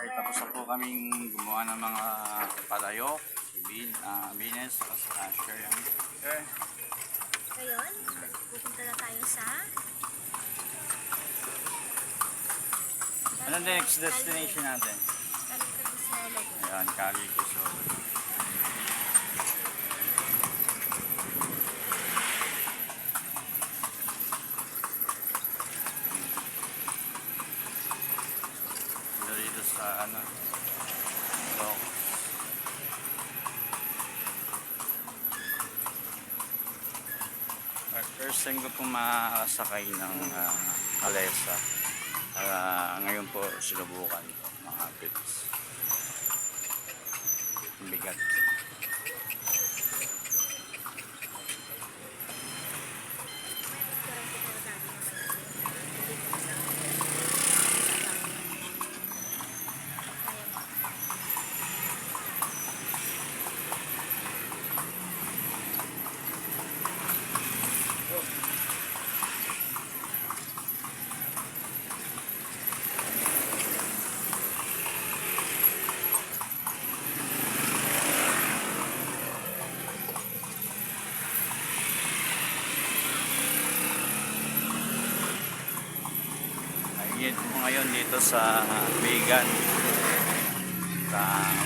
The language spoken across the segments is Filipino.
Ay, tapos na po kaming gumawa ng mga palayok. Bines, Asher yan. Okay. Ngayon, pupunta na tayo sa Ano next destination natin? Ayan, Cali Quezon. Dito sa ano, Ilocos. First time ko po makasakay ng Alesa. Ngayon po sinubukan ko mga pips. Bigat. Ingat po ngayon dito sa Vegan.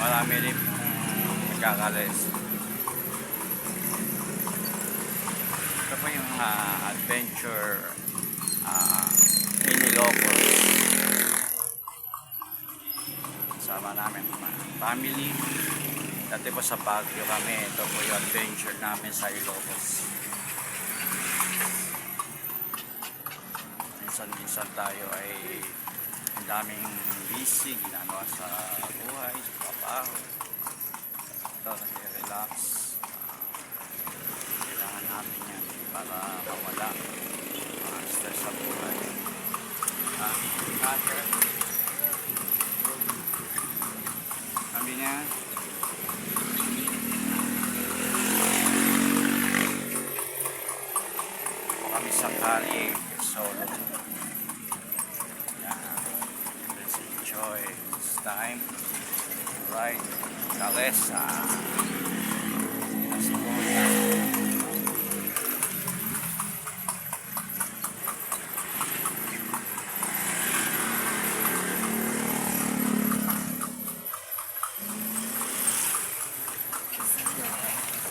Marami rin nagkakalis. Ito po yung adventure in Ilocos. Sama namin mga family. Dati po sa Baguio kami. Ito po yung adventure namin sa Ilocos. Minsan tayo ay ang daming busy ginagawa sa buhay, sa trabaho. Ito kasi relax. Kailangan natin yan para mawala stress sa buhay. Sabi niya po kami sa Cali Quezon. It's time to ride Alesa.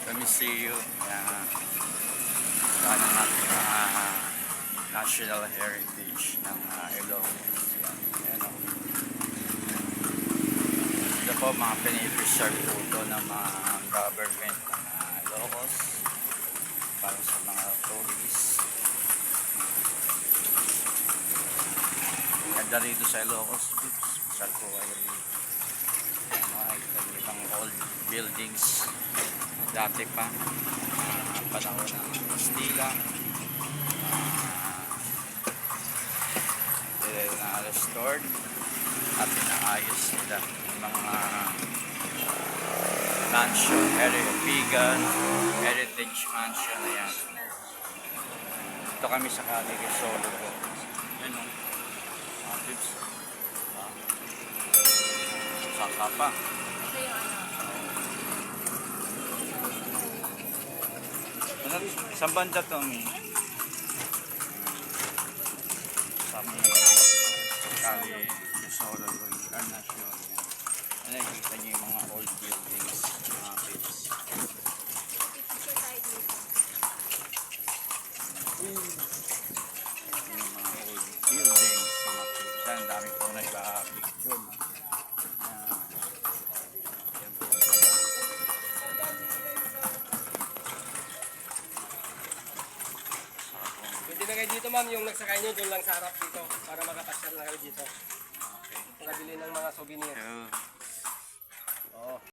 Let me see you. Sana natin national heritage ng Ilocos. Ito po mga pinipreserve po ito ng mga government ng Ilocos para sa mga tourists. Ganda rito sa Ilocos, saan po kayo mga ibang old buildings dati pa panahon ng Castilla na-restored at pinaayos nila mga mansion, vegan heritage mansion na yan. Ito kami sa Cali Quezon. Yan o mga tips. Saka pa. Saan banda ito? Sa Cali Quezon International. Nakikita niyo yung mga old buildings, mga pits. Yung mga old buildings, mga pits. Ang dami po nag-a-pick doon. Yan po. Pwede na kayo dito ma'am, yung nagsakay nyo doon lang sa harap dito para makapasyal na kayo dito. Okay. Nakabili ng mga souvenir. So,